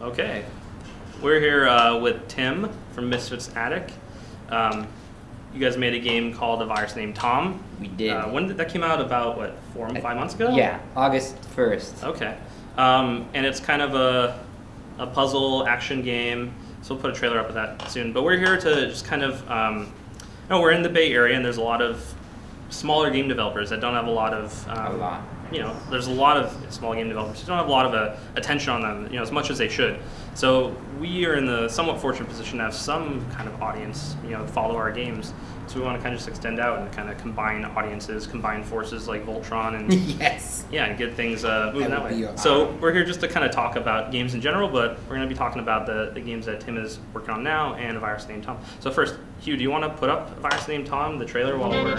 Okay. We're here with Tim from Misfits Attic. You guys made a game called A Virus Named Tom. We did. When did that came out? About, 4 or 5 months ago? Yeah, August 1st. Okay. And it's kind of a puzzle action game. So we'll put a trailer up of that soon. But we're here to just kind of, we're in the Bay Area and there's a lot of smaller game developers that don't have a lot of, there's a lot of small game developers who don't have a lot of attention on them, as much as they should. So we are in the somewhat fortunate position to have some kind of audience, follow our games. So we want to kind of just extend out and kind of combine audiences, combine forces like Voltron and Yes. Yeah, and get things moving that way. Awesome. So we're here just to kind of talk about games in general, but we're going to be talking about the games that Tim is working on now and A Virus Named Tom. So first, Hugh, do you want to put up A Virus Named Tom, the trailer, while we're...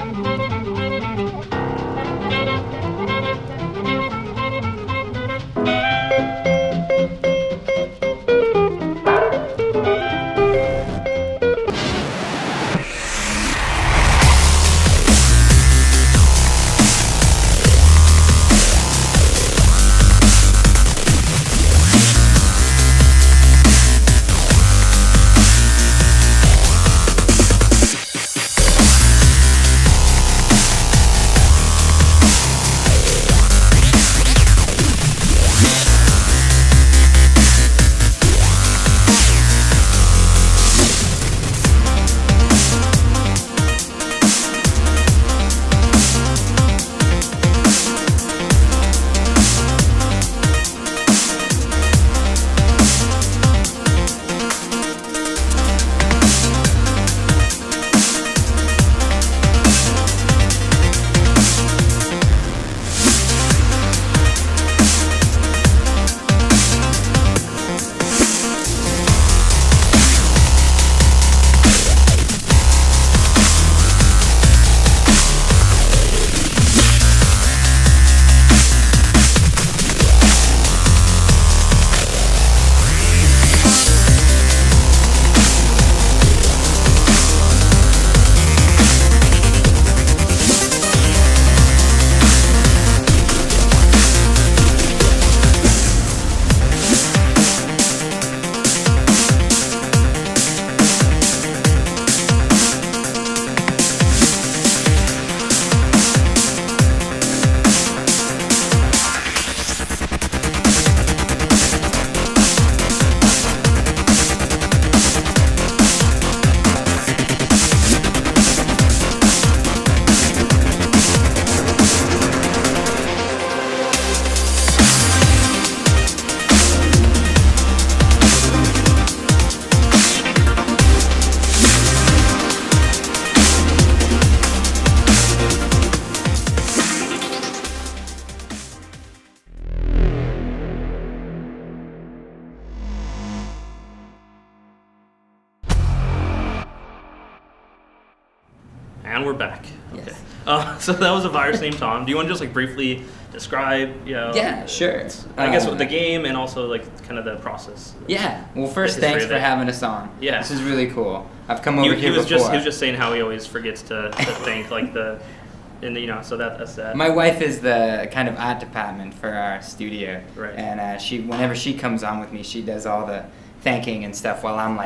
And we're back. Okay. Yes. So that was A Virus Named Tom. Do you want to just briefly describe, Yeah, sure. I guess with the game and also kind of the process? Yeah. Well, first, history thanks of for it. having us on. Yeah. This is really cool. I've come over He here was before. he was just saying how he always forgets to thank so that's that. My wife is the kind of art department for our studio. Right. And whenever she comes on with me, she does all the thanking and stuff while I'm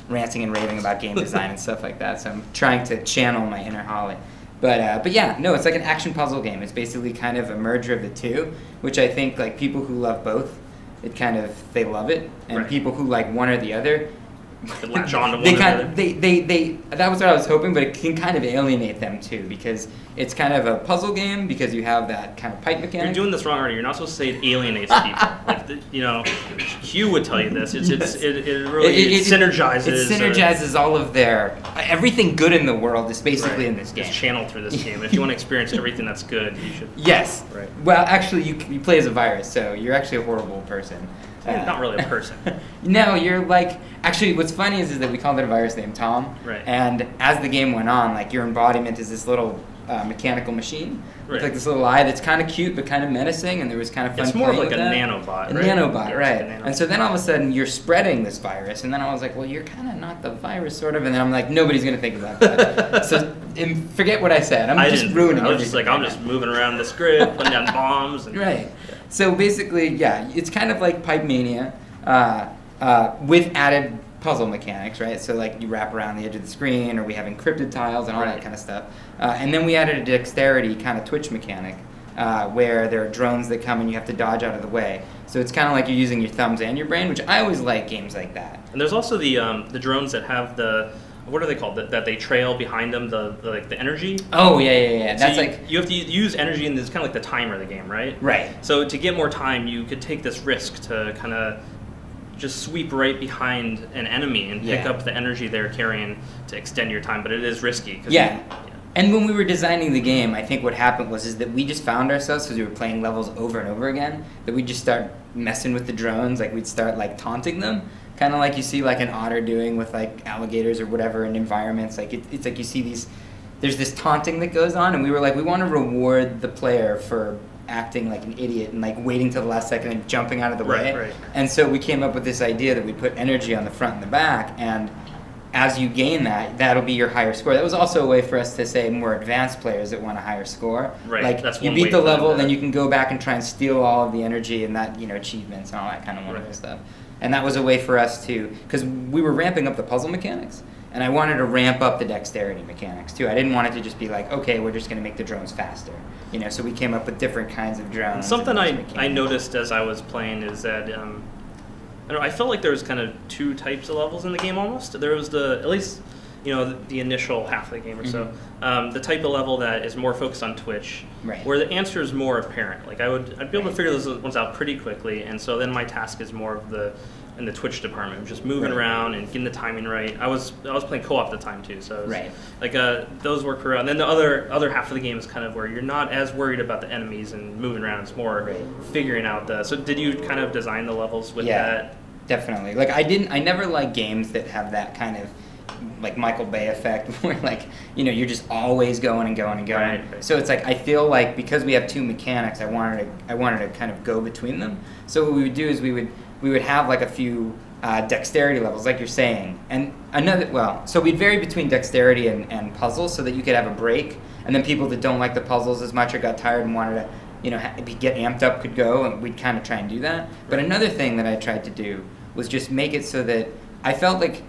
ranting and raving about game design and stuff like that. So I'm trying to channel my inner Holly. But yeah, no, it's like an action puzzle game. It's basically kind of a merger of the two, which I think people who love both, they love it, and Right. people who like one or the other, Could latch on to one they or the kind other. of, they that was what I was hoping, but it can kind of alienate them too, because it's kind of a puzzle game because you have that kind of pipe mechanic. You're doing this wrong already. You're not supposed to say it alienates people. Hugh would tell you this. It really synergizes. It synergizes all of everything good in the world is basically right. in this game. It's channeled through this game. If you want to experience everything that's good, you should. Yes. Right. Well, actually, you play as a virus, so you're actually a horrible person. Not really a person. No, you're actually what's funny is that we called it A Virus Named Tom. Right. And as the game went on, your embodiment is this little mechanical machine. Right. With this little eye that's kind of cute but kind of menacing, and there was kind of fun. It's more of playing like a with that. nanobot, A right? nanobot, Yeah, right. it's a nanobot. And so then all of a sudden you're spreading this virus, and then I was like, well, you're kind of not the virus, sort of. And then I'm like, nobody's gonna think about that. So forget what I said. I'm just ruining it. I was just I'm just moving around this grid, putting down bombs. And, Right. So basically, yeah, it's kind of like Pipe Mania. with added puzzle mechanics, right? So like you wrap around the edge of the screen, or we have encrypted tiles and all that kind of stuff. And then we added a dexterity kind of twitch mechanic, where there are drones that come and you have to dodge out of the way. So it's kind of like you're using your thumbs and your brain, which I always like games like that. And there's also the drones that have the, what are they called? That they trail behind them, the energy. Oh yeah. So That's you have to use energy, and it's kind of like the timer of the game, right? Right. So to get more time, you could take this risk to kind of just sweep right behind an enemy and pick up the energy they're carrying to extend your time. But it is risky. And when we were designing the game, I think what happened was that we just found ourselves, because we were playing levels over and over again, that we'd just start messing with the drones. Like we'd start like taunting them, kind of like you see like an otter doing with like alligators or whatever in environments. Like it's like you see there's this taunting that goes on, and we were like, we want to reward the player for acting like an idiot and like waiting till the last second and jumping out of the way. Right. And so we came up with this idea that we put energy on the front and the back, and as you gain that, that'll be your higher score. That was also a way for us to say more advanced players that want a higher score. Right. Like That's you one beat way the for them level, to- then you can go back and try and steal all of the energy and that, achievements and all that kind of wonderful stuff. And that was a way for us to, because we were ramping up the puzzle mechanics, and I wanted to ramp up the dexterity mechanics too. I didn't want it to just be like, okay, we're just going to make the drones faster. So we came up with different kinds of drones. Something I noticed as I was playing is that I felt like there was kind of two types of levels in the game almost. There was at least the initial half of the game or so, the type of level that is more focused on Twitch, where the answer is more apparent. Like I'd be able to figure those ones out pretty quickly, and so then my task is more of in the Twitch department, just moving around and getting the timing right. I was playing co-op at the time too, so it was, those work for. And then the other half of the game is kind of where you're not as worried about the enemies and moving around. It's more figuring out So did you kind of design the levels with that? Definitely. Like I never like games that have that kind of like Michael Bay effect, where like you're just always going and going and going. Right. So it's like I feel like because we have two mechanics, I wanted to kind of go between them. So what we would do is we would have like a few dexterity levels, like you're saying, and so we'd vary between dexterity and puzzles, so that you could have a break, and then people that don't like the puzzles as much or got tired and wanted to get amped up could go, and we'd kind of try and do that. But another thing that I tried to do was just make it so that I felt like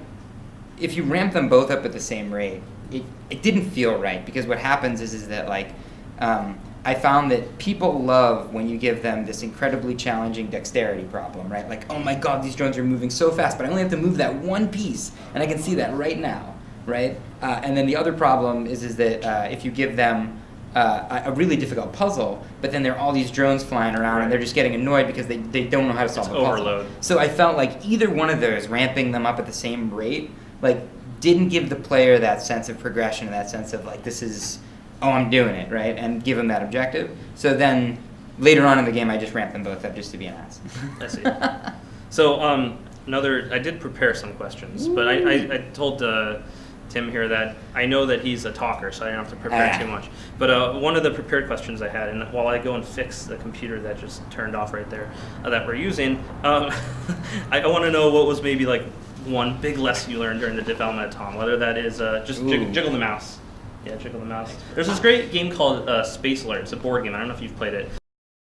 if you ramp them both up at the same rate, it didn't feel right, because what happens is that like I found that people love when you give them this incredibly challenging dexterity problem, right? Like, oh my god, these drones are moving so fast, but I only have to move that one piece, and I can see that right now, right? And then the other problem is that if you give them a really difficult puzzle, but then there are all these drones flying around, and they're just getting annoyed because they don't know how to solve the puzzle. Overload. So I felt like either one of those, ramping them up at the same rate, like didn't give the player that sense of progression, that sense of like, this is, oh, I'm doing it, right? And give them that objective. So then later on in the game, I just ramped them both up just to be an ass. I see. So I did prepare some questions, but I told Tim here that I know that he's a talker, so I don't have to prepare too much. But one of the prepared questions I had, and while I go and fix the computer that just turned off right there that we're using, I want to know what was maybe like one big lesson you learned during the development of Tom, whether that is just jiggle the mouse. Yeah, jiggle the mouse. There's this great game called Space Alert. It's a board game. I don't know if you've played it.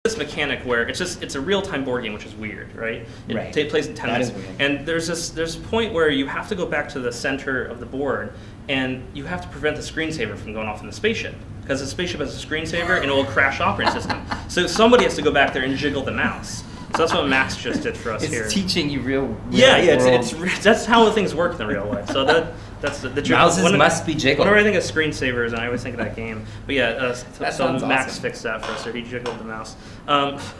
This mechanic where it's a real-time board game, which is weird, right? It takes place in 10 minutes. That is weird. And there's a point where you have to go back to the center of the board, and you have to prevent the screensaver from going off in the spaceship, because the spaceship has a screensaver and it will crash the operating system. So somebody has to go back there and jiggle the mouse. So that's what Max just did for us here. It's teaching you real that's how things work in the real life. So that's the jiggle. Mouses must be jiggled. Whenever I think of screensavers, and I always think of that game. But yeah, so Max awesome. fixed that for us, or he jiggled the mouse.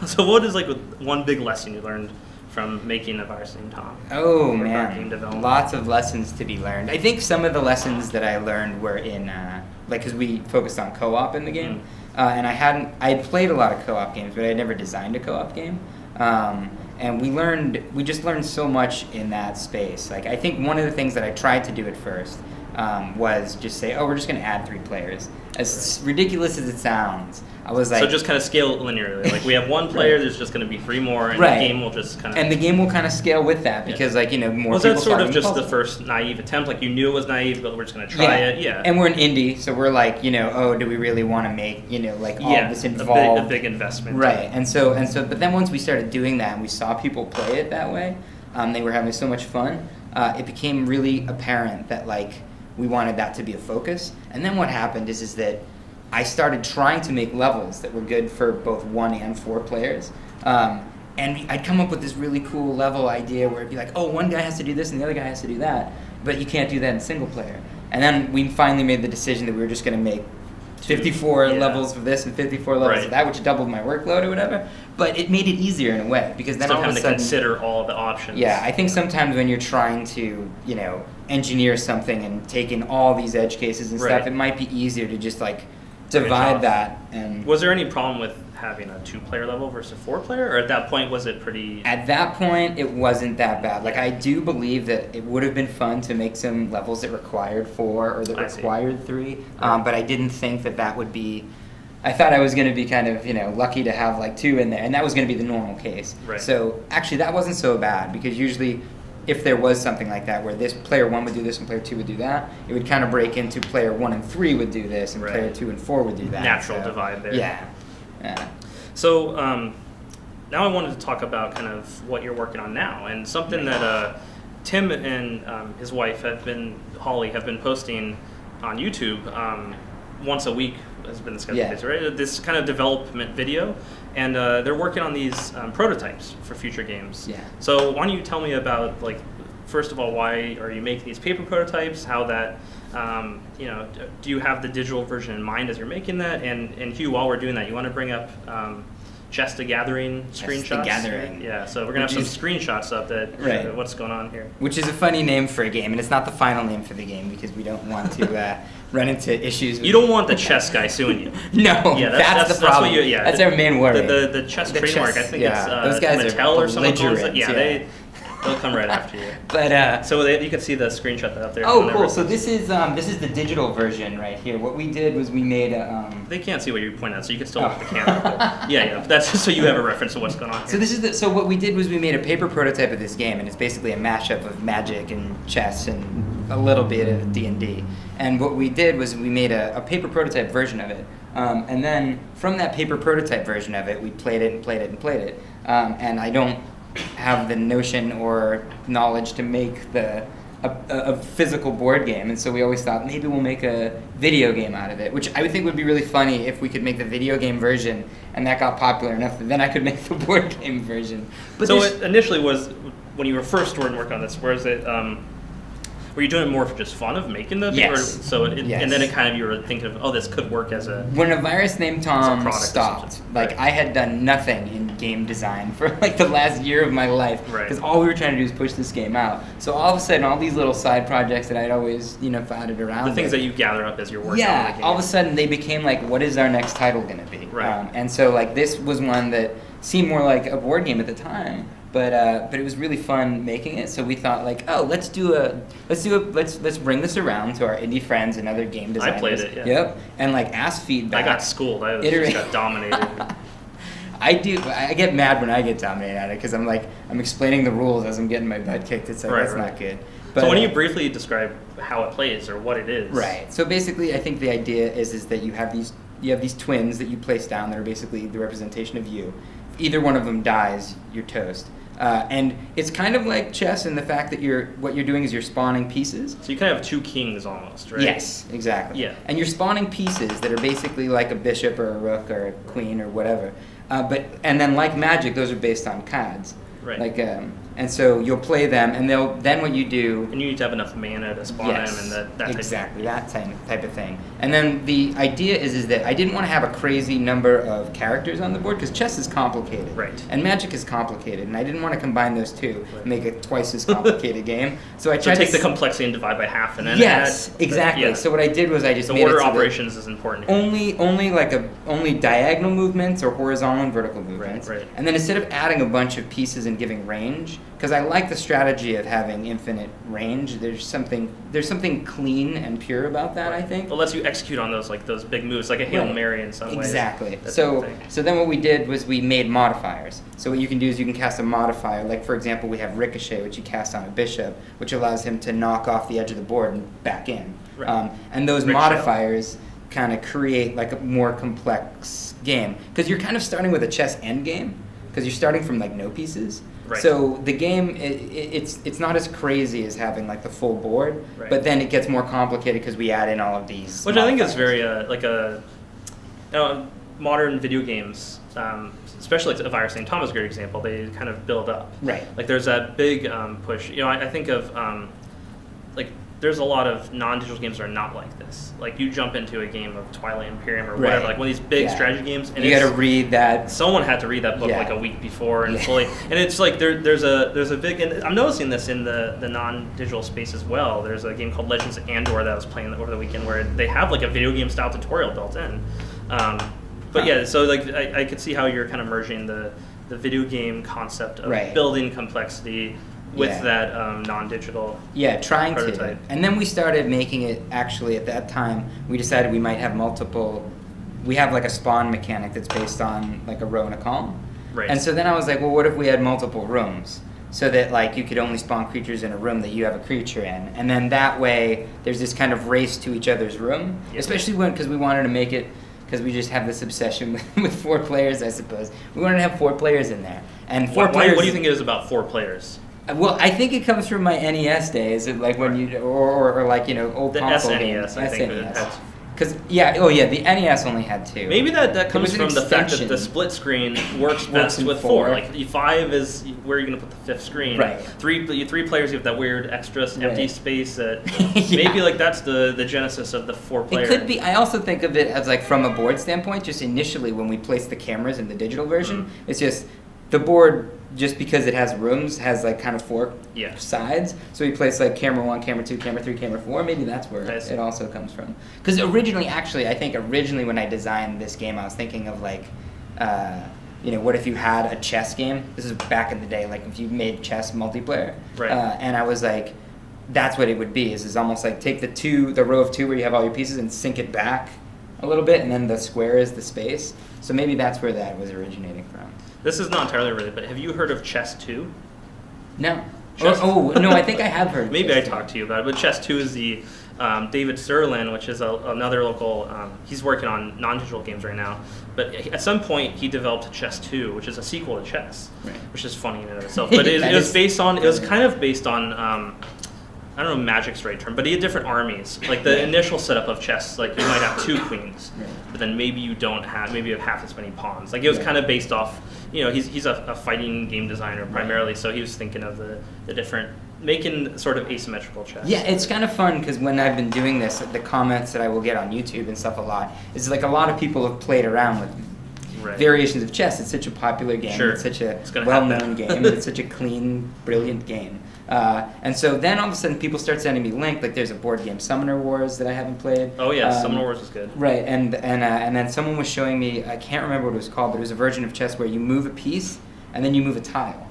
So what is like one big lesson you learned from making a virus named Tom? Oh game man, development? lots of lessons to be learned. I think some of the lessons that I learned were in because we focused on co-op in the game, and I had played a lot of co-op games, but I had never designed a co-op game. And we just learned so much in that space. Like I think one of the things that I tried to do at first was just say, oh, we're just going to add 3 players. As ridiculous as it sounds, I was like... So just kind of scale it linearly. Like we have 1 player, there's just going to be 3 more, and the game will just kind of... And the game will kind of scale with that, because more people... Was that sort of just the first naive attempt? Like you knew it was naive, but we're just going to try it? Yeah. And we're an indie, so we're like, oh, do we really want to make, all this involved... a big investment. Right. And so, but then once we started doing that and we saw people play it that way, They were having so much fun. It became really apparent that like we wanted that to be a focus. And then what happened is that I started trying to make levels that were good for both 1 and 4 players. And I'd come up with this really cool level idea where it'd be like, oh, one guy has to do this and the other guy has to do that, but you can't do that in single player. And then we finally made the decision that we were just going to make 54 levels of this and 54 levels of that, which doubled my workload or whatever. But it made it easier in a way, because then all of a sudden, to consider all the options. Yeah, I think sometimes when you're trying to, engineer something and take in all these edge cases and stuff, it might be easier to just like divide that. And was there any problem with having a 2-player level versus a 4-player, or at that point was it pretty? At that point, it wasn't that bad. Like, I do believe that it would have been fun to make some levels that required 4 or that required 3, but I didn't think that would be. I thought I was going to be kind of lucky to have like 2 in there, and that was going to be the normal case. Right. So actually, that wasn't so bad, because usually, if there was something like that where this player 1 would do this and player 2 would do that, it would kind of break into player 1 and 3 would do this and player 2 and 4 would do that. Natural divide there. Yeah. So now I wanted to talk about kind of what you're working on now, and something that Tim and his wife Holly have been posting on YouTube once a week has been the schedule, right? This kind of development video, and they're working on these prototypes for future games. Yeah. So why don't you tell me about, like, first of all, why are you making these paper prototypes? How that, do you have the digital version in mind as you're making that? And Hugh, while we're doing that, you want to bring up Chest the Gathering screenshots? Chest the Gathering. Yeah, so we're going to have some screenshots up that show what's going on here. Which is a funny name for a game, and it's not the final name for the game, because we don't want to run into issues with... You don't want the chess guy suing you. No, yeah, that's the problem. That's our main worry. The chess trademark, I think it's those guys Mattel are or someone calls it. belligerent, They'll come right after you. But so you can see the screenshot up there. Oh, cool. So this is the digital version right here. What we did was we made a... They can't see what you point at, so you can still look at the camera. Yeah. That's just so you have a reference to what's going on here. So so what we did was we made a paper prototype of this game, and it's basically a mashup of Magic and chess and a little bit of D&D. And what we did was we made a paper prototype version of it. And then from that paper prototype version of it, we played it and played it and played it. And I don't have the notion or knowledge to make a physical board game, and so we always thought maybe we'll make a video game out of it, which I would think would be really funny if we could make the video game version and that got popular enough that then I could make the board game version. But so it initially was, when you were first starting to work on this, whereas it were you doing it more for just fun of making them? Yes. And then it kind of, you were thinking of, this could work as a... When A Virus Named Tom stopped, I had done nothing in game design for like the last year of my life, because all we were trying to do is push this game out. So all of a sudden, all these little side projects that I'd always, founded around. The things that you gather up as you're working on the game. All of a sudden they became like, what is our next title going to be? Right. And so like this was one that seemed more like a board game at the time. But it was really fun making it, so we thought like, let's bring this around to our indie friends and other game designers. I played it, yeah. Yep, and like ask feedback. I got schooled. I just got dominated. I get mad when I get dominated at it, because I'm explaining the rules as I'm getting my butt kicked. It's like, that's not good. But, so why don't you briefly describe how it plays or what it is? Right. So basically, I think the idea is that you have these twins that you place down that are basically the representation of you. If either one of them dies, you're toast. And it's kind of like chess in the fact that what you're doing is you're spawning pieces. So you kind of have 2 kings almost, right? Yes, exactly. Yeah. And you're spawning pieces that are basically like a bishop or a rook or a queen or whatever. And then like Magic, those are based on cards. Right. And so you'll play them, and then what you do... And you need to have enough mana to spawn them and that type exactly, that type of thing. And then the idea is that I didn't want to have a crazy number of characters on the board, because chess is complicated. Right. And Magic is complicated, and I didn't want to combine those two and make it twice as complicated game. So I tried to take the complexity and divide by half, and then Yes, exactly. Yeah. So what I did was I just made order operations is important. Only diagonal movements or horizontal and vertical movements. Right. And then instead of adding a bunch of pieces and giving range, because I like the strategy of having infinite range, there's something clean and pure about that, I think. It lets you execute on those big moves, like a Hail Mary in some ways. Exactly. So then what we did was we made modifiers. So what you can do is you can cast a modifier. Like, for example, we have Ricochet, which you cast on a bishop, which allows him to knock off the edge of the board and back in. Right. And those modifiers kind of create like a more complex game, because you're kind of starting with a chess endgame. because you're starting from like no pieces. Right. So the game, it's not as crazy as having like the full board, Right. but then it gets more complicated because we add in all of these. Which I think is modifiers. very modern video games, especially like, if I were saying Tom is a great example, they kind of build up. Right. Like there's that big push. I think of like there's a lot of non-digital games that are not like this. Like you jump into a game of Twilight Imperium or whatever, like one of these big strategy games, and you got to read that. Someone had to read that book like a week before and fully, and it's like there's a big, and I'm noticing this in the non-digital space as well. There's a game called Legends of Andor that I was playing over the weekend where they have like a video game style tutorial built in. But yeah, so like I could see how you're kind of merging the video game concept of building complexity with that non-digital trying prototype. to. And then we started making it, actually at that time, we decided we might have we have like a spawn mechanic that's based on like a row and a column. Right. And so then I was like, well, what if we had multiple rooms? So that like you could only spawn creatures in a room that you have a creature in. And then that way there's this kind of race to each other's room, especially because we wanted to make it, because we just have this obsession with 4 players, I suppose. We wanted to have 4 players in there. And 4 players. What do you think it is about 4 players? Well, I think it comes from my NES days, like when you, or like, old the console SNES, games. I think. Because, the NES only had 2. Maybe that comes from the fact that the split screen works best with 4. Like 5 is where you're going to put the 5th screen. Right. 3 players, you have that weird extra empty space that maybe like that's the genesis of the 4-player. It could be. I also think of it as like from a board standpoint, just initially when we placed the cameras in the digital version, it's just the board, just because it has rooms, has like kind of 4 sides. So we place like camera 1, camera 2, camera 3, camera 4. Maybe that's where it also comes from. Because originally when I designed this game, I was thinking of like, what if you had a chess game? This is back in the day, like if you made chess multiplayer. Right. And I was like, that's what it would be. Is almost like take the row of 2 where you have all your pieces and sink it back a little bit, and then the square is the space. So maybe that's where that was originating from. This is not entirely related, but have you heard of Chess 2? No. No, I think I have heard. Maybe I talked to you about it, but Chess 2 is the David Sterlin, which is another local, he's working on non-digital games right now, but at some point he developed Chess 2, which is a sequel to Chess, which is funny in and of itself. But it was kind of based on, I don't know Magic's the right term, but he had different armies. Like the initial setup of chess, like you might have 2 queens, but then maybe you have half as many pawns. Like it was kind of based off, he's a fighting game designer primarily, so he was thinking of the different, making sort of asymmetrical chess. Yeah, it's kind of fun because when I've been doing this, the comments that I will get on YouTube and stuff a lot is like a lot of people have played around with variations of chess. It's such a popular game. It's such a well-known game. It's such a clean, brilliant game. And so then all of a sudden people start sending me links. Like there's a board game, Summoner Wars, that I haven't played. Oh yeah, Summoner Wars is good. Right, and then someone was showing me, I can't remember what it was called, but it was a version of chess where you move a piece and then you move a tile.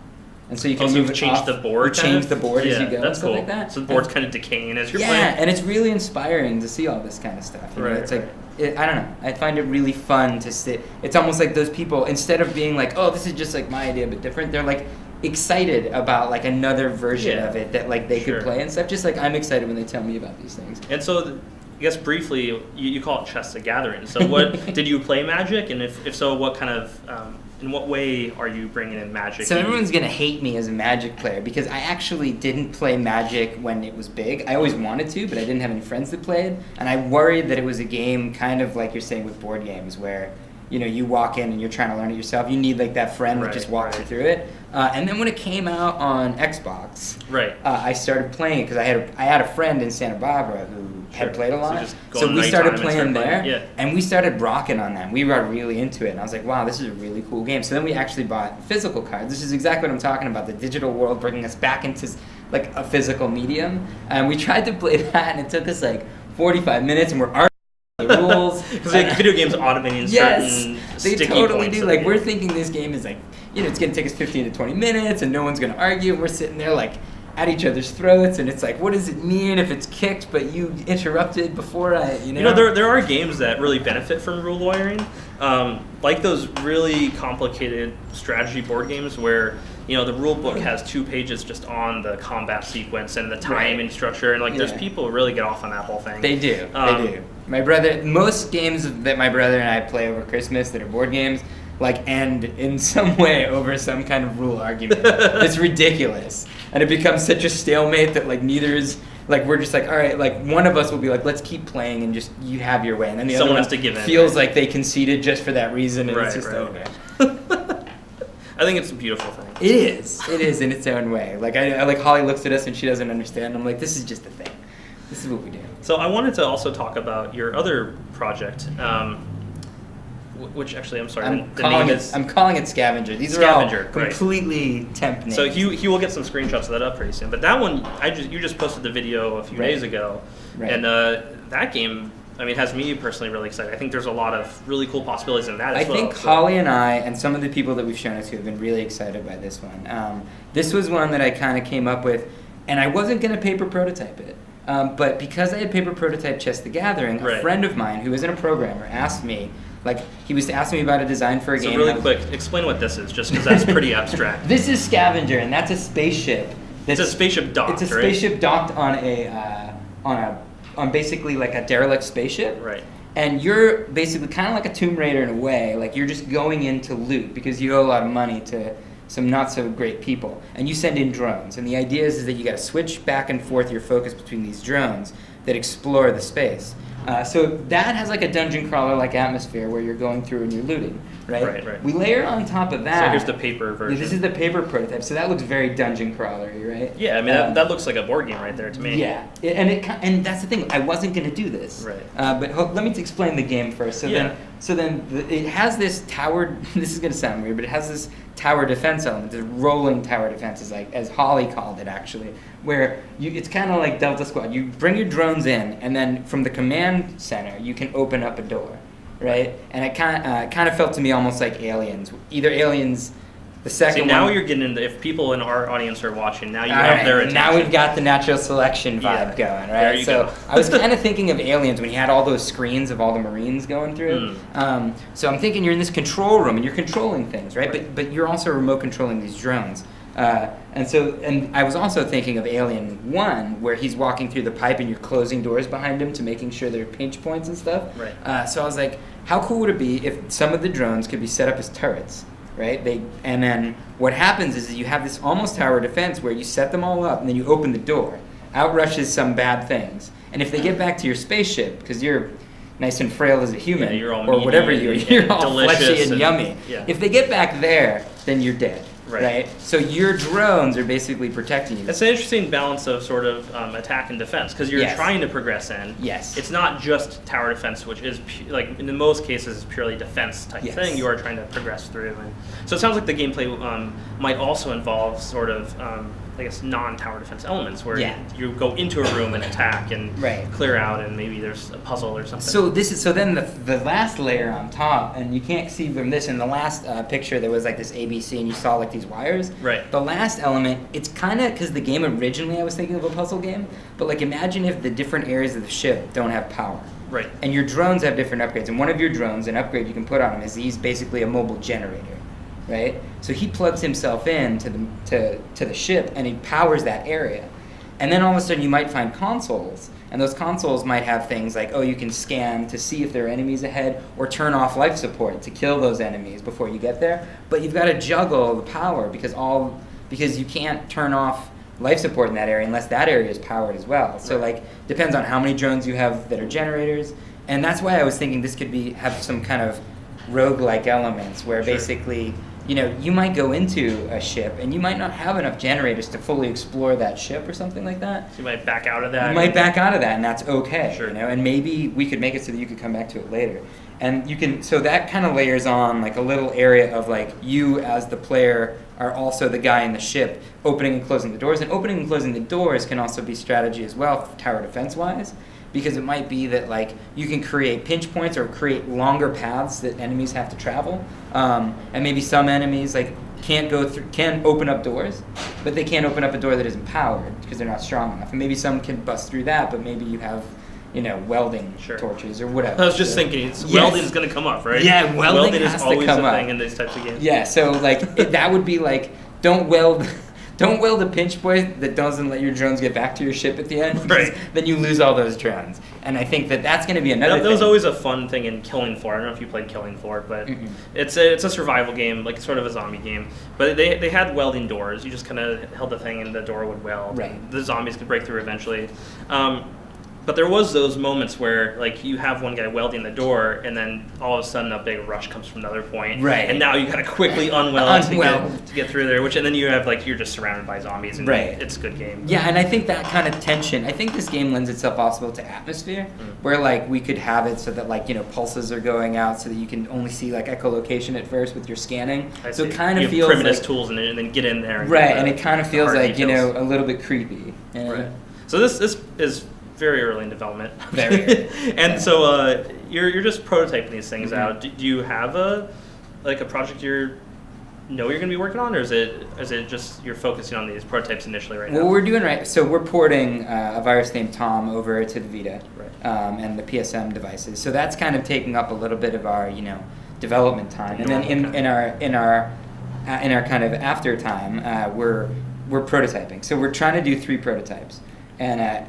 And so you can change the board. Change the board as you go. That's cool. Like that. So the board's kind of decaying as you're playing. Yeah, and it's really inspiring to see all this kind of stuff. It's like, I don't know. I find it really fun to sit. It's almost like those people, instead of being like, oh, this is just like my idea but different, they're like excited about like another version of it that like they could play and stuff. Just like I'm excited when they tell me about these things. And so, I guess briefly, you call it Chess the Gathering. So what did you play Magic? And if so, what kind of in what way are you bringing in Magic? So everyone's gonna hate me as a Magic player because I actually didn't play Magic when it was big. I always wanted to, but I didn't have any friends that played, and I worried that it was a game kind of like you're saying with board games where you walk in and you're trying to learn it yourself. You need like that friend that just walks you through it. And then when it came out on Xbox, I started playing it because I had a friend in Santa Barbara who had played a lot. So we started playing there, and we started rocking on that. We got really into it, and I was like, wow, this is a really cool game. So then we actually bought physical cards. This is exactly what I'm talking about, the digital world bringing us back into like a physical medium. And we tried to play that, and it took us like 45 minutes, and we're arguing the rules. Because video games automating certain sticky they totally points do. Like we're thinking this game is like, it's going to take us 15 to 20 minutes, and no one's going to argue. And we're sitting there like at each other's throats, and it's like, what does it mean if it's kicked but you interrupted before there are games that really benefit from rule lawyering, like those really complicated strategy board games where the rule book has 2 pages just on the combat sequence and the time and structure, and there's people who really get off on that whole thing. They do. My brother, most games that my brother and I play over Christmas that are board games, like end in some way over some kind of rule argument. It's ridiculous, and it becomes such a stalemate that like neither is. Like, we're just like, all right, like, one of us will be like, let's keep playing and just, you have your way. And then the Someone other has to give in, feels right? like they conceded just for that reason, and it's just over. I think it's a beautiful thing. It is in its own way. Like, I like, Holly looks at us and she doesn't understand. I'm like, this is just a thing. This is what we do. So I wanted to also talk about your other project, which actually, I'm sorry, I'm the name is... I'm calling it Scavenger. These Scavenger, are all completely temp names. So Hugh will get some screenshots of that up pretty soon. But that one, you just posted the video a few days ago. Right. And that game, I mean, has me personally really excited. I think there's a lot of really cool possibilities in that as well. I think Holly and I, and some of the people that we've shown it to, have been really excited by this one. This was one that I kind of came up with, and I wasn't going to paper prototype it. But because I had paper prototype Chess the Gathering, a friend of mine who isn't a programmer asked me, like, he was asking me about a design for a game. So really quick, explain what this is, just because that's pretty abstract. This is Scavenger, and that's a spaceship. It's a spaceship docked, It's a spaceship docked on basically like a derelict spaceship. Right. And you're basically kind of like a Tomb Raider in a way. Like, you're just going in to loot because you owe a lot of money to some not so great people. And you send in drones. And the idea is that you got to switch back and forth your focus between these drones that explore the space. So that has like a dungeon crawler like atmosphere where you're going through and you're looting, right? Right. We layer on top of that. So here's the paper version. This is the paper prototype. So that looks very dungeon crawlery, right? Yeah, I mean that looks like a board game right there to me. Yeah, and that's the thing. I wasn't going to do this. Right. But let me explain the game first. So then it has this tower. This is going to sound weird, but it has this tower defense element. This rolling tower defense is like, as Holly called it actually, where it's kind of like Delta Squad. You bring your drones in, and then from the command center, you can open up a door, right? And it kind of felt to me almost like Aliens. Either Aliens, the second one. See, now you're getting into, if people in our audience are watching, now you have their attention. Now we've got the natural selection vibe going, right? There you go. I was kind of thinking of Aliens when you had all those screens of all the Marines going through. So I'm thinking you're in this control room and you're controlling things, right? But you're also remote controlling these drones. And I was also thinking of Alien 1, where he's walking through the pipe and you're closing doors behind him to making sure there are pinch points and stuff. Right. So I was like, how cool would it be if some of the drones could be set up as turrets, right? And then what happens is you have this almost tower defense where you set them all up and then you open the door. Out rushes some bad things. And if they get back to your spaceship, because you're nice and frail as a human, you're all or whatever you're all fleshy and and yummy. Yeah. If they get back there, then you're dead. Right. So your drones are basically protecting you. It's an interesting balance of sort of attack and defense, because you're trying to progress in. Yes. It's not just tower defense, which is like in most cases is purely defense type thing. You are trying to progress through, and so it sounds like the gameplay might also involve sort of I guess non-tower defense elements where you go into a room and attack and clear out, and maybe there's a puzzle or something. So then the last layer on top, and you can't see from this in the last picture there was like this ABC and you saw like these wires. Right. The last element, it's kind of, because the game originally I was thinking of a puzzle game, but like imagine if the different areas of the ship don't have power. Right. And your drones have different upgrades, and one of your drones, an upgrade you can put on him is he's basically a mobile generator. Right? So he plugs himself in to the ship and he powers that area. And then all of a sudden you might find consoles, and those consoles might have things like, you can scan to see if there are enemies ahead, or turn off life support to kill those enemies before you get there. But you've got to juggle the power because you can't turn off life support in that area unless that area is powered as well. So like depends on how many drones you have that are generators. And that's why I was thinking this could have some kind of roguelike elements where basically you might go into a ship and you might not have enough generators to fully explore that ship or something like that. So you might back out of that. You might back out of that, and that's okay. Sure. And maybe we could make it so that you could come back to it later. And so that kind of layers on like a little area of like you as the player are also the guy in the ship opening and closing the doors. And opening and closing the doors can also be strategy as well, tower defense wise. Because it might be that like you can create pinch points or create longer paths that enemies have to travel, and maybe some enemies like can open up doors, but they can't open up a door that isn't powered because they're not strong enough. And maybe some can bust through that, but maybe you have welding torches or whatever. I was just thinking, welding is going to come up, right? Yeah, welding has is always to come a up. thing in these types of games. Yeah, so like that would be like don't weld don't weld a pinch point that doesn't let your drones get back to your ship at the end. Right. Then you lose all those drones. And I think that's going to be another thing. That was always a fun thing in Killing Floor. I don't know if you played Killing Floor, but it's a survival game, like sort of a zombie game. But they had welding doors. You just kind of held the thing and the door would weld. Right. The zombies could break through eventually. But there was those moments where, like, you have one guy welding the door, and then all of a sudden a big rush comes from another point. Right. And now you gotta quickly unweld to get through there, and then you have, like, you're just surrounded by zombies, and it's a good game. Yeah, and I think that kind of tension, I think this game lends itself also to atmosphere, where, like, we could have it so that, like, pulses are going out so that you can only see, like, echolocation at first with your scanning. So it kind of feels primitive like... tools and then get in there. And it kind of feels like, a little bit creepy. Right. So this is... very early in development. Very early. And so you're just prototyping these things out. Do you have a project you're going to be working on, or is it just you're focusing on these prototypes initially right now? Well, we're doing so we're porting a virus named Tom over to the Vita and the PSM devices. So that's kind of taking up a little bit of our development time, and then in our kind of after time we're prototyping. So we're trying to do 3 prototypes. And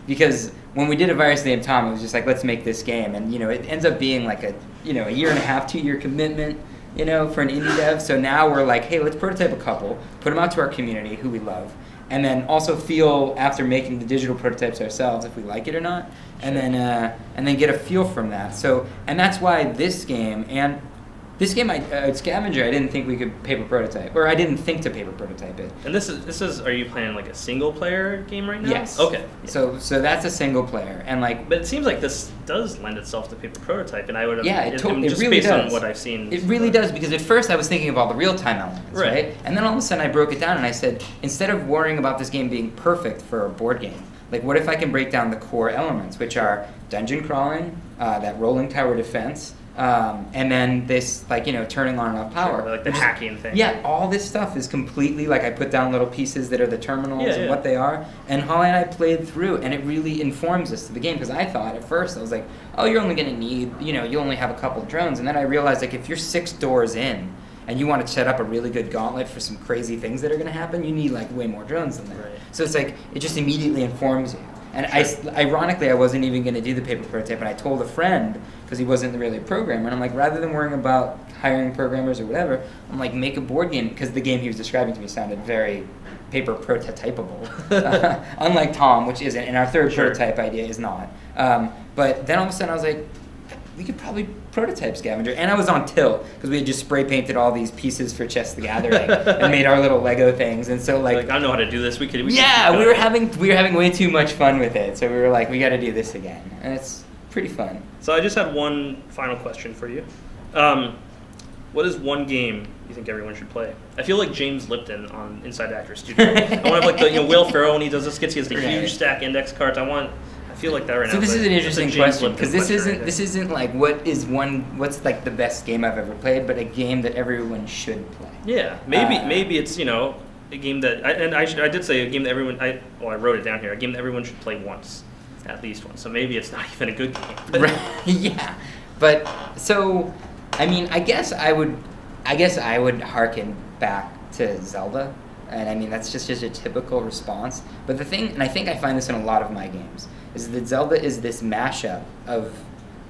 because when we did a virus named Tom, it was just like, let's make this game. And, it ends up being like a 1.5, 2 year commitment, for an indie dev. So now we're like, hey, let's prototype a couple, put them out to our community who we love, and then also feel after making the digital prototypes ourselves if we like it or not, and then get a feel from that. So, and that's why this game, Scavenger, I didn't think we could paper prototype, or I didn't think to paper prototype it. And this is, are you playing like a single player game right now? Yes. Okay. So that's a single player, and like. But it seems like this does lend itself to paper prototype, and I would have. Yeah, it really based does. on what I've seen. It really does, because at first I was thinking of all the real time elements, right? And then all of a sudden I broke it down and I said, instead of worrying about this game being perfect for a board game, like what if I can break down the core elements, which are dungeon crawling, that rolling tower defense. And then this, turning on and off power. Like the hacking thing. Yeah, all this stuff is completely, I put down little pieces that are the terminals and what they are. And Holly and I played through, and it really informs us to the game. Because I thought at first, I was like, oh, you're only going to need, you only have a couple of drones. And then I realized, if you're 6 doors in, and you want to set up a really good gauntlet for some crazy things that are going to happen, you need, way more drones than that. Right. So it's it just immediately informs you. And ironically, I wasn't even going to do the paper prototype, and I told a friend, because he wasn't really a programmer, and I'm like, rather than worrying about hiring programmers or whatever, I'm like, make a board game, because the game he was describing to me sounded very paper prototypable, unlike Tom, which isn't, and our third prototype idea is not. But then all of a sudden I was like, we could probably prototype Scavenger. And I was on tilt, because we had just spray painted all these pieces for Chess the Gathering and made our little Lego things. And so I don't know how to do this. We could we were having way too much fun with it. So we were like, we got to do this again. And it's pretty fun. So I just had one final question for you. What is one game you think everyone should play? I feel like James Lipton on Inside Actor Studio. I want to have the Will Ferrell when he does this. He has the huge stack index cards. I feel like that right now. So this is an interesting question, because this isn't what's the best game I've ever played, but a game that everyone should play. Yeah, maybe it's a game that I did say a game that everyone I wrote it down here, a game that everyone should play once, at least once. So maybe it's not even a good game. Right. Yeah, but so I guess I would harken back to Zelda. And that's just a typical response. But the thing, and I think I find this in a lot of my games, is that Zelda is this mashup of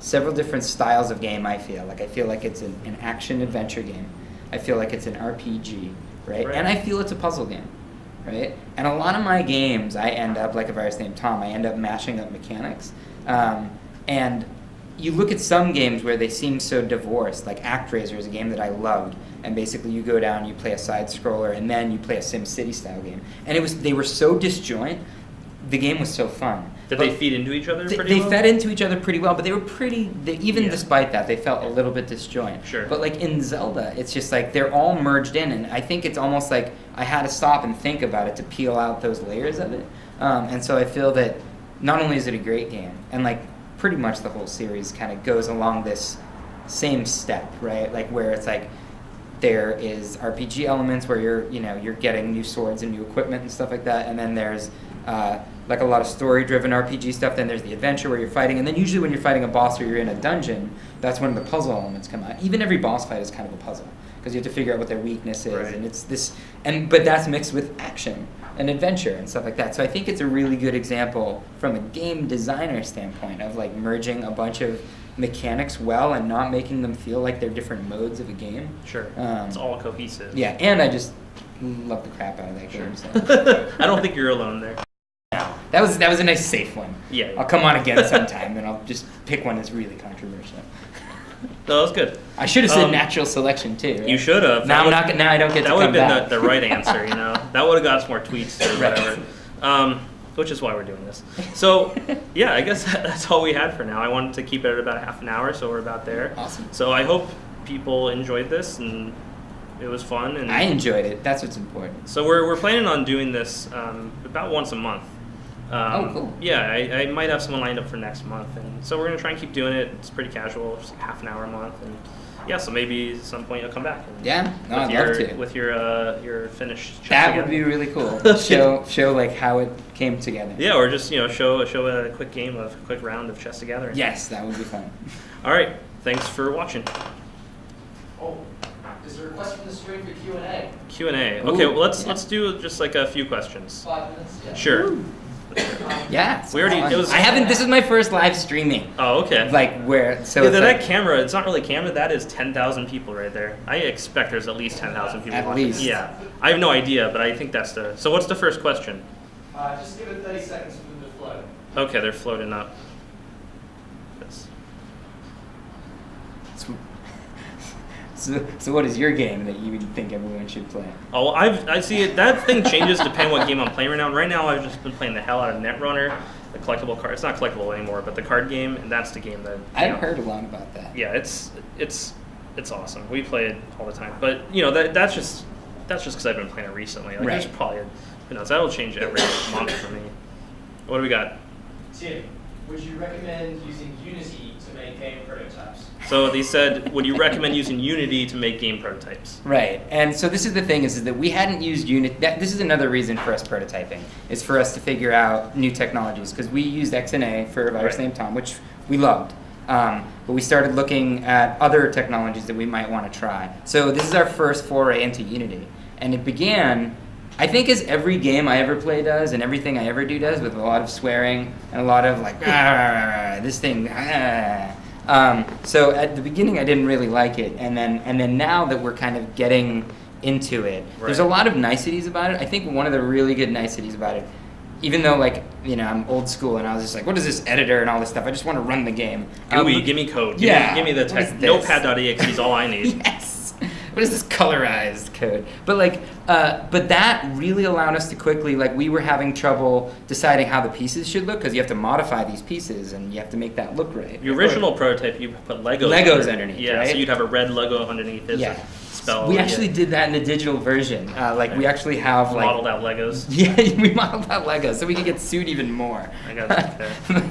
several different styles of game, I feel. I feel like it's an action-adventure game. I feel like it's an RPG, right? And I feel it's a puzzle game, right? And a lot of my games, I end up, like a virus named Tom, I end up mashing up mechanics. And you look at some games where they seem so divorced, like ActRaiser is a game that I loved. And basically you go down, you play a side-scroller, and then you play a SimCity-style game. And they were so disjoint, the game was so fun. Did they feed into each other pretty well? They fed into each other pretty well, but they were despite that, they felt a little bit disjoint. Sure. But in Zelda, it's just they're all merged in, and I think it's almost like I had to stop and think about it to peel out those layers of it. And so I feel that not only is it a great game, and pretty much the whole series kind of goes along this same step, right? Where it's there is RPG elements where you're getting new swords and new equipment and stuff like that, and then there's a lot of story-driven RPG stuff. Then there's the adventure where you're fighting, and then usually when you're fighting a boss or you're in a dungeon, that's when the puzzle elements come out. Even every boss fight is kind of a puzzle, because you have to figure out what their weakness is, Right. and it's this, but that's mixed with action and adventure and stuff like that. So I think it's a really good example from a game designer standpoint of like merging a bunch of mechanics well and not making them feel like they're different modes of a game. Sure. It's all cohesive. Yeah, and I just love the crap out of that game. So. I don't think you're alone there. That was a nice safe one. Yeah. I'll come on again sometime and I'll just pick one that's really controversial. No, that was good. I should have said natural selection too. Right? You should have. Now now I don't get to That would come have been back. the right answer, you know. That would have got us more tweets or whatever. Which is why we're doing this. So, yeah, I guess that's all we had for now. I wanted to keep it at about half an hour, so we're about there. Awesome. So I hope people enjoyed this and it was fun. And I enjoyed it. That's what's important. so we're planning on doing this about once a month. Oh, cool. Yeah, I might have someone lined up for next month, and so we're gonna try and keep doing it. It's pretty casual, just half an hour a month, and yeah, so maybe at some point you'll come back. And Yeah, no, with I'd your, love to. with your finished. chess That together. would be really cool. show like how it came together. Yeah, or just show a quick game of quick round of chess together. Yes, that would be fun. All right, thanks for watching. Oh, is there a question from the stream for Q&A? Q&A. Ooh, Okay, well let's yeah. do just like a few questions. 5 minutes? Yeah. Sure. Yeah, it's We already- fun. it was- I haven't. This is my first live streaming. Oh, okay. Like where? So Yeah, it's that like, camera, it's not really camera, that is 10,000 people right there. I expect there's at least 10,000 people At watching. least. Yeah. I have no idea, but I think that's so what's the first question? Just give it 30 seconds for them to float. Okay, they're floating up. Yes. so what is your game that you think everyone should play? Oh, I see it. That thing changes depending what game I'm playing right now. And right now, I've just been playing the hell out of Netrunner, the collectible card. It's not collectible anymore, but the card game, and that's the game that. I've heard a lot about that. Yeah, it's awesome. We play it all the time, but that's just because I've been playing it recently. Like Right. there's probably who knows, that'll change every month for me. What do we got? Tim, would you recommend using Unity to make game prototypes? So they said, would you recommend using Unity to make game prototypes? Right, and so this is the thing is that we hadn't used Unity. This is another reason for us prototyping, is for us to figure out new technologies, because we used XNA for a virus Right. named Tom, which we loved. But we started looking at other technologies that we might want to try. So this is our first foray into Unity, and it began, I think, as every game I ever play does, and everything I ever do does, with a lot of swearing and a lot of like, this thing. So at the beginning, I didn't really like it, and then now that we're kind of getting into it, there's a Right. lot of niceties about it. I think one of the really good niceties about it, even though I'm old school and I was just like, what is this editor and all this stuff? I just want to run the game. GUI, give me code. Give me the what is text. this? Notepad.exe is all I need. Yes. What is this colorized code? But but that really allowed us to quickly, we were having trouble deciding how the pieces should look, because you have to modify these pieces and you have to make that look right. Your original prototype, you put Legos. Legos underneath, Yeah, right? so you'd have a red logo underneath it. Yeah. Spell. We actually did that in the digital version. We actually have modeled out Legos. Yeah, we modeled out Legos so we could get sued even more. I got you.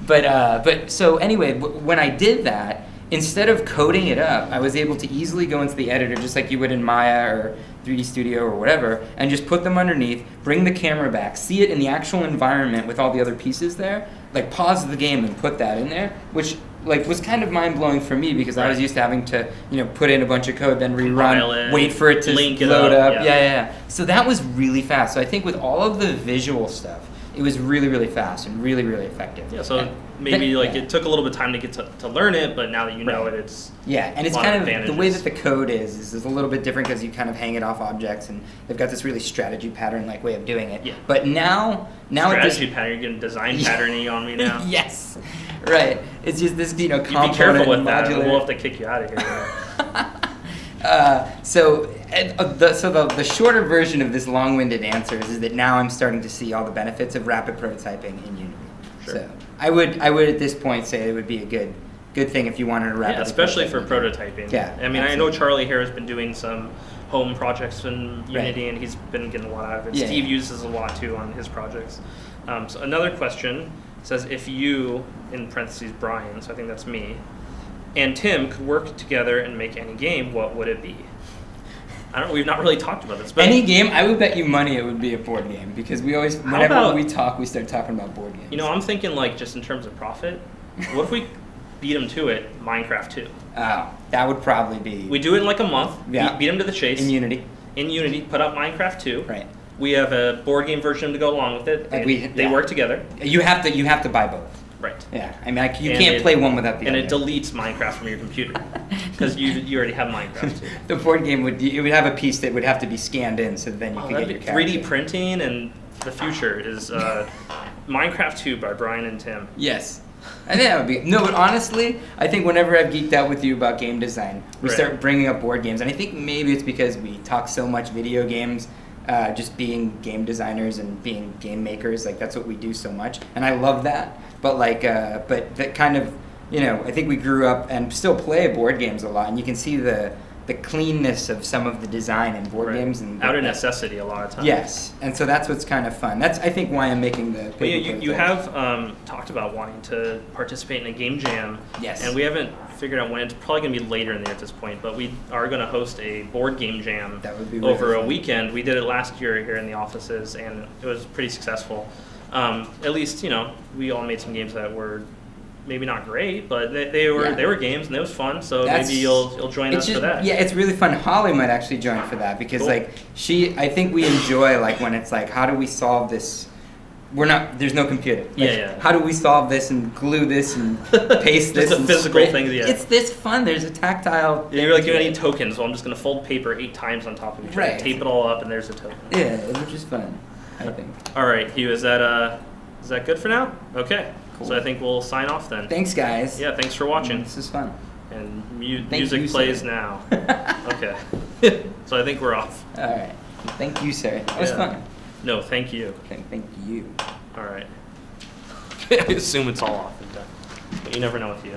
But so anyway, when I did that, instead of coding it up, I was able to easily go into the editor, just like you would in Maya or 3D Studio or whatever, and just put them underneath, bring the camera back, see it in the actual environment with all the other pieces there, pause the game and put that in there, which was kind of mind-blowing for me, because I was Right. used to having to, put in a bunch of code, then Compile rerun, it, wait for it to link it load up, up. yeah. Yeah. So that was really fast. So I think with all of the visual stuff, it was really, really fast and really, really effective. Yeah, so And maybe then- it took a little bit of time to get to learn it, but now that you know Right. it, it's Yeah, and it's a lot of kind of the way advantages. that the code is a little bit different, because you kind of hang it off objects, and they've got this really strategy pattern way of doing it. Yeah. But now at this, strategy pattern. You're getting design Yeah. patterny on me now. Yes, right. It's just this You component be careful with that. modular. We'll have to kick you out of here. So the shorter version of this long-winded answer is that now I'm starting to see all the benefits of rapid prototyping in Unity. Sure. So I would at this point say it would be a good thing if you wanted to rapidly Yeah, especially for prototype. prototyping. Yeah, I mean, I know Charlie here has been doing some home projects in Right. Unity, and he's been getting a lot out of it. Yeah, Steve yeah. uses a lot too on his projects. So another question says, if you, in parentheses Brian, so I think that's me, and Tim could work together and make any game, what would it be? We've not really talked about this. But Any game, I would bet you money it would be a board game, because we always, How whenever about- we talk, we start talking about board games. I'm thinking just in terms of profit. What if we beat him to it, Minecraft 2? Oh, That would probably be We do it in like a month. Yeah. Beat them to the chase. in Unity. In Unity, put out Minecraft 2. Right. We have a board game version to go along with it. Like And they work together. You have to buy both. Right. Yeah. I mean, you And can't it- play one without the And other. it deletes Minecraft from your computer because you already have Minecraft 2. The board game would have a piece that would have to be scanned in, so then you Oh, could that'd get be your 3D character. printing, and the future is Minecraft 2 by Brian and Tim. Yes. I think that would be no, but honestly, I think whenever I've geeked out with you about game design, we Right. start bringing up board games, and I think maybe it's because we talk so much video games, just being game designers and being game makers. Like that's what we do so much, and I love that. But but that kind of, I think we grew up and still play board games a lot, and you can see the cleanness of some of the design in board Right. games and Out of necessity a lot of times. Yes, and so that's what's kind of fun. That's I think why I'm making the. Well, yeah, paper you prototypes. have talked about wanting to participate in a game jam. Yes. And we haven't figured out when. It's probably going to be later in the year at this point, but we are going to host a board game jam That would be really over a fun. weekend. We did it last year here in the offices, and it was pretty successful. At least, we all made some games that were maybe not great, but they were games and it was fun. So That's- maybe you'll join us for that. Yeah, it's really fun. Holly might actually join for that because Cool. I think we enjoy when it's how do we solve this? There's no computer. Yeah. How do we solve this and glue this and paste this? Just the and physical spray- things, yeah. It's this fun. There's a tactile. And you're like, you need tokens. Well, I'm just going to fold paper 8 times on top of each other, Right. tape it all up, and there's a token. Yeah, which is fun. I think. All right, Hugh, is that good for now? Okay. Cool. So I think we'll sign off then. Thanks, guys. Yeah, thanks for watching. This is fun. And Thank music you, plays sir. now. Okay. So I think we're off. All right. Thank you, sir. That was Yeah. fun. No, thank you. Okay, thank you. All right. I assume it's all off and done. But you never know with you.